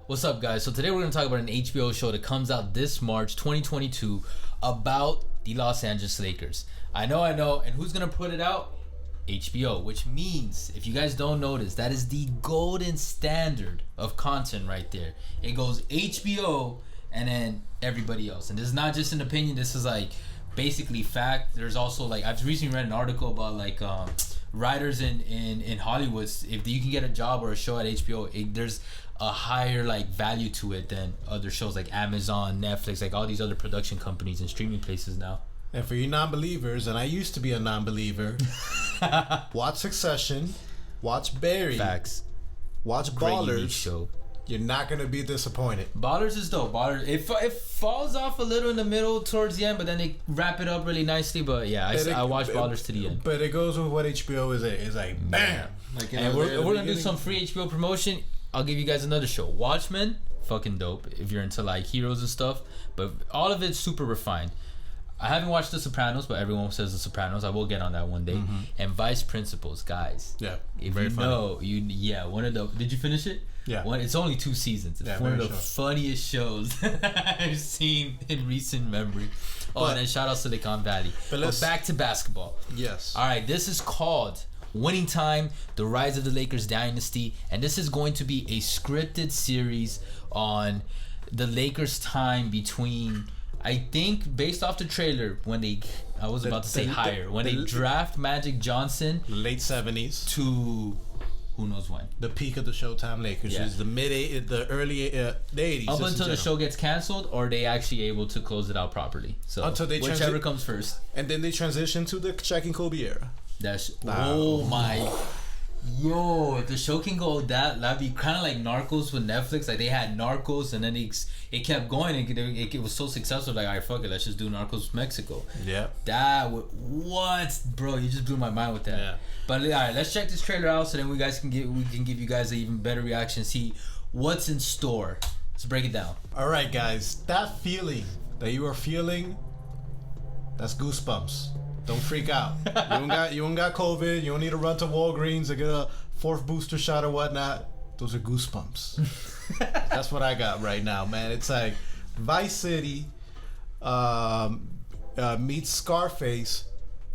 What's up, guys? So today we're going to talk about an HBO show that comes out this March 2022 about the Los Angeles Lakers. I know. And who's going to put it out? HBO, which means, if you guys don't notice, that is the golden standard of content right there. It goes HBO and then everybody else. And this is not just an opinion. This is like basically fact. There's also like, I've recently read an article about like writers in Hollywood. If you can get a job or a show at HBO, there's a higher like value to it than other shows like Amazon, Netflix, like all these other production companies and streaming places now. And for you non-believers, and I used to be a non-believer, watch Succession, watch Barry, Facts. watch Ballers. Show. You're not gonna be disappointed. Ballers is dope. Ballers, it falls off a little in the middle towards the end, but then they wrap it up really nicely. But yeah, I watched Ballers to the end. But it goes with what HBO is. It's like bam. Like, and we're gonna do some free HBO promotion. I'll give you guys another show. Watchmen, fucking dope if you're into like heroes and stuff. But all of it's super refined. I haven't watched The Sopranos, but everyone says The Sopranos. I will get on that one day. Mm-hmm. And Vice Principals, guys. Yeah, if you know, one of the. Did you finish it? Yeah. It's only 2 seasons. It's one of the funniest shows I've seen in recent memory. Oh, and then shout out Silicon Valley. But back to basketball. Yes. All right, this is called Winning Time: The Rise of the Lakers Dynasty, and this is going to be a scripted series on the Lakers' time between. I think based off the trailer, when they draft Magic Johnson, late 70s to who knows when, the peak of the Showtime Lakers is the early 80s. Up until the show gets canceled, or they actually able to close it out properly. So until they whichever comes first, and then they transition to the Shaq and Kobe era. Oh my. Yo, if the show can go that'd be kind of like Narcos with Netflix. Like they had Narcos, and then it kept going, and it was so successful. Like, all right, fuck it, let's just do Narcos Mexico. Yeah. What, bro? You just blew my mind with that. Yeah. But all right, let's check this trailer out, so then we can give you guys an even better reaction. See what's in store. Let's break it down. All right, guys, that feeling that you are feeling, that's goosebumps. Don't freak out. You don't got COVID. You don't need to run to Walgreens to get a 4th booster shot or whatnot. Those are goosebumps. That's what I got right now, man. It's like Vice City meets Scarface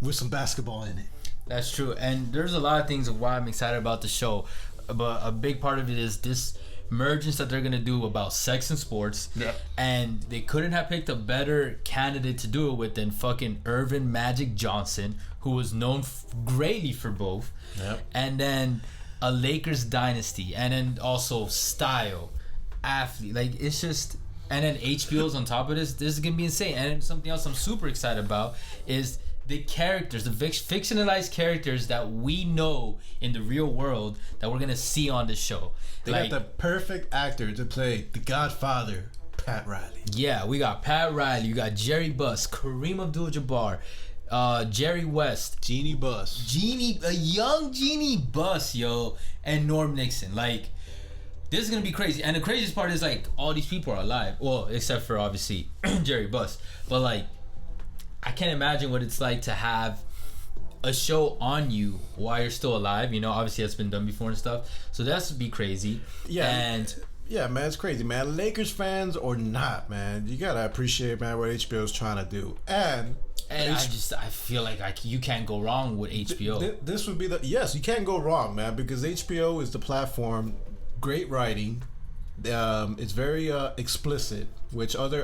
with some basketball in it. That's true. And there's a lot of things of why I'm excited about the show. But a big part of it is this mergence that they're gonna do about sex and sports. Yeah. And they couldn't have picked a better candidate to do it with than fucking Irvin Magic Johnson, who was known greatly for both. Yep. And then a Lakers dynasty, and then also style, athlete. Like, it's just, and then HBO's on top of this. This is gonna be insane. And something else I'm super excited about is the characters, the fictionalized characters that we know in the real world that we're gonna see on this show. They got the perfect actor to play the Godfather, Pat Riley. Yeah, we got Pat Riley, you got Jerry Buss, Kareem Abdul-Jabbar, Jerry West, Jeannie Buss, a young Jeannie Buss, yo, and Norm Nixon. Like, this is gonna be crazy. And the craziest part is, like, all these people are alive. Well, except for obviously Jerry Buss, but like, I can't imagine what it's like to have a show on you while you're still alive. You know, obviously that's been done before and stuff. So that's be crazy. Yeah. And yeah, man, it's crazy, man. Lakers fans or not, man, you gotta appreciate, man, what HBO's trying to do. And I feel like you can't go wrong with HBO. This would be you can't go wrong, man, because HBO is the platform. Great writing. It's very explicit, which other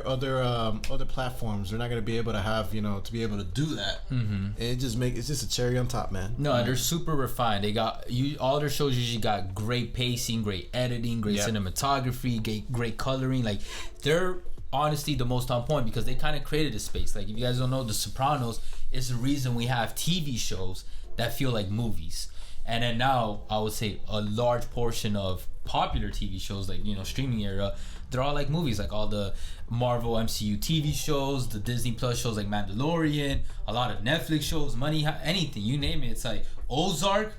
platforms are not going to be able to have, to be able to do that. Mm-hmm. And it's just a cherry on top, man. No, they're super refined. They got all their shows usually got great pacing, great editing, great cinematography, great coloring. Like, they're honestly the most on point because they kind of created a space. Like, if you guys don't know, The Sopranos is the reason we have TV shows that feel like movies. And then now I would say a large portion of popular TV shows, like, streaming era, they're all like movies. Like all the Marvel MCU TV shows, the Disney Plus shows like Mandalorian, a lot of Netflix shows, anything, you name it. It's like Ozark.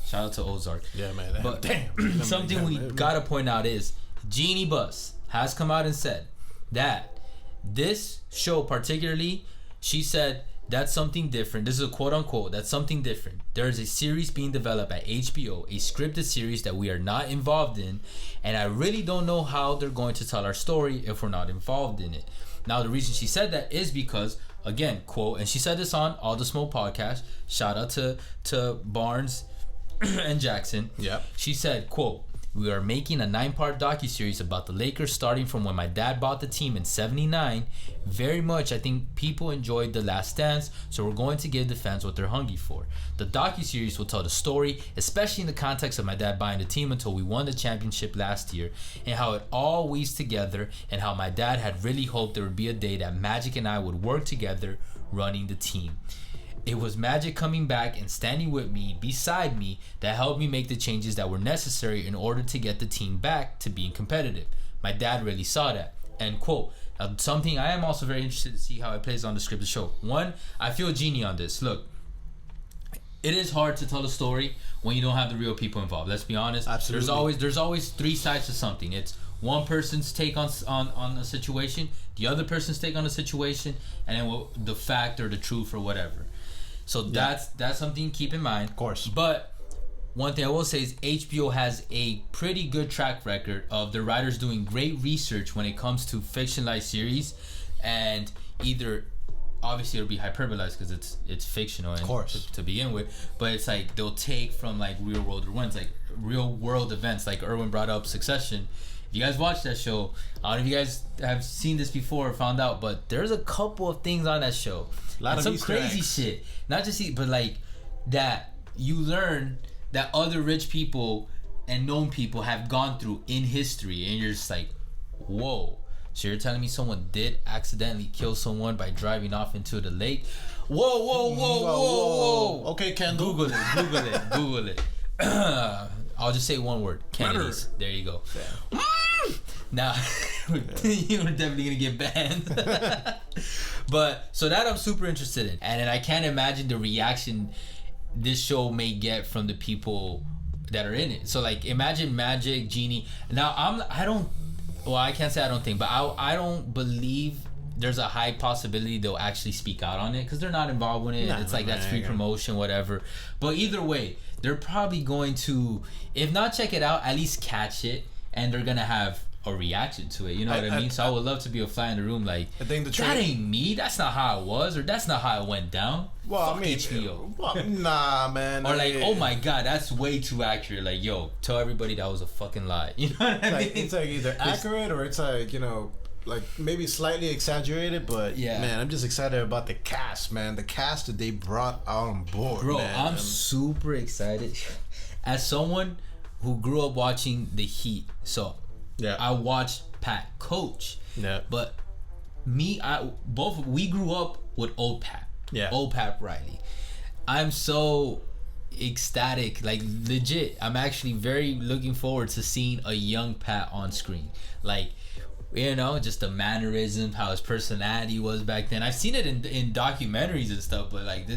Shout out to Ozark. Yeah, man. But damn. Something we gotta point out is Jeannie Buss has come out and said that this show particularly, she said That's something different. This is a quote unquote. That's something different. There is a series being developed at HBO, a scripted series that we are not involved in, and I really don't know how they're going to tell our story if we're not involved in it. Now, the reason she said that is because, again, quote, and she said this on All the Smoke podcast. Shout out to Barnes and Jackson. Yep. She said, quote, "We are making a 9-part docuseries about the Lakers starting from when my dad bought the team in 79. Very much, I think people enjoyed The Last Dance, so we're going to give the fans what they're hungry for. The docuseries will tell the story, especially in the context of my dad buying the team until we won the championship last year, and how it all weaves together, and how my dad had really hoped there would be a day that Magic and I would work together running the team. It was Magic coming back and standing with me, beside me, that helped me make the changes that were necessary in order to get the team back to being competitive. My dad really saw that." End quote. Now, something I am also very interested to see how it plays on the script of the show. One, I feel Genie on this. Look, it is hard to tell a story when you don't have the real people involved. Let's be honest. Absolutely. There's always three sides to something. It's one person's take on a situation, the other person's take on a situation, and then the fact or the truth or whatever. So that's something to keep in mind. Of course. But one thing I will say is HBO has a pretty good track record of the writers doing great research when it comes to fictionalized series, and either obviously it'll be hyperbolized because it's fictional and of course. to begin with, but it's like they'll take from like real world events, like real world events, like Erwin brought up Succession. If you guys watch that show, I don't know if you guys have seen this before or found out, but there's a couple of things on that show. A lot and of some Easter crazy eggs. shit. Not just but like that you learn that other rich people and known people have gone through in history, and you're just like, whoa. So you're telling me someone did accidentally kill someone by driving off into the lake? Whoa. Okay, Kendall. Google it. I'll just say one word. Kennedys. There you go. Now, you're definitely gonna get banned. But so that I'm super interested in, and then I can't imagine the reaction this show may get from the people that are in it. So like, imagine Magic, Genie. Now I can't say I don't think, but I don't believe there's a high possibility they'll actually speak out on it because they're not involved with it. It's like that's free promotion, whatever. But either way, they're probably going to, if not check it out, at least catch it, and they're gonna have a reaction to it. You know what I mean? So I would love to be a fly in the room. Like, I think that ain't me. That's not how it was, or that's not how it went down. Well, Fuck I mean, HBO. Well, nah, man. Or like, oh my god, that's way too accurate. Like, yo, tell everybody that was a fucking lie. You know what I mean? It's like either accurate or it's like, you know, like maybe slightly exaggerated, but yeah, man, I'm just excited about the cast, man. The cast that they brought on board, bro. Man. I'm super excited. As someone who grew up watching The Heat, so yeah, I watched Pat coach. Yeah, but we grew up with old Pat. Yeah, old Pat Riley. I'm so ecstatic, like legit. I'm actually very looking forward to seeing a young Pat on screen. Like, you know, just the mannerism, how his personality was back then. I've seen it in documentaries and stuff, but like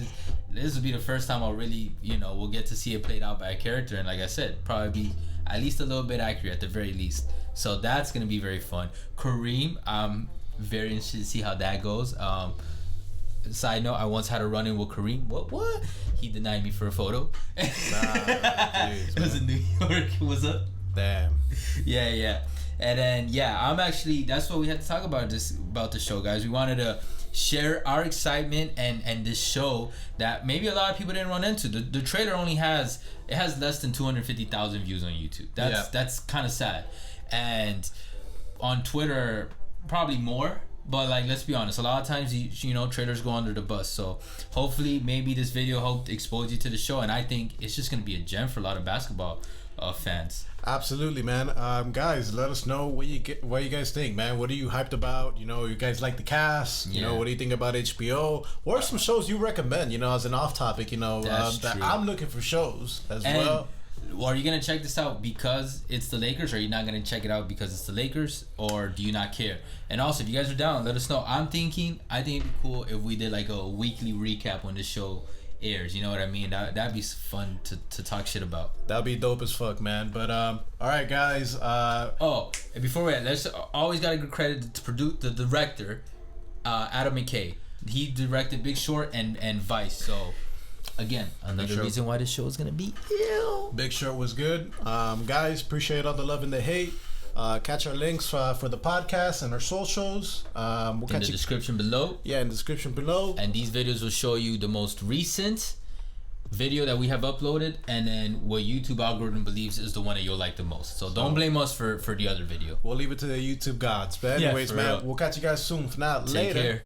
this will be the first time I'll really, you know, we'll get to see it played out by a character. And like I said, probably be at least a little bit accurate at the very least. So that's gonna be very fun. Kareem, I'm very interested to see how that goes. Side note, I once had a run-in with Kareem. What? He denied me for a photo. It was in New York. What's up? Damn. Yeah. And then I'm actually, that's what we had to talk about the show, guys. We wanted to share our excitement and this show that maybe a lot of people didn't run into. The trailer only has less than 250,000 views on YouTube. That's kind of sad. And on Twitter, probably more. But like, let's be honest, a lot of times you know, trailers go under the bus. So hopefully maybe this video helped expose you to the show, and I think it's just gonna be a gem for a lot of basketball fans. Absolutely, man. Guys, let us know what you guys think, man. What are you hyped about? You know, you guys like the cast? You know, what do you think about HBO? What are some shows you recommend? You know, as an off topic, you know, that I'm looking for shows as well. Are you gonna check this out because it's the Lakers, or are you not gonna check it out because it's the Lakers, or do you not care? And also, if you guys are down, let us know. I think it'd be cool if we did like a weekly recap when the show airs. You know what I mean? That'd be fun to talk shit about. That'd be dope as fuck, man. But all right, guys. And before we end, let's always gotta give credit to the director, Adam McKay. He directed Big Short and Vice. So again, another reason why this show is gonna be ill. Big Short was good. Guys, appreciate all the love and the hate. Catch our links for the podcast and our socials. We'll In the description below. Yeah, in the description below. And these videos will show you the most recent video that we have uploaded, and then what YouTube algorithm believes is the one that you'll like the most. So don't blame us for the other video. We'll leave it to the YouTube gods. But anyways, man, we'll catch you guys soon. For now, later. Take care.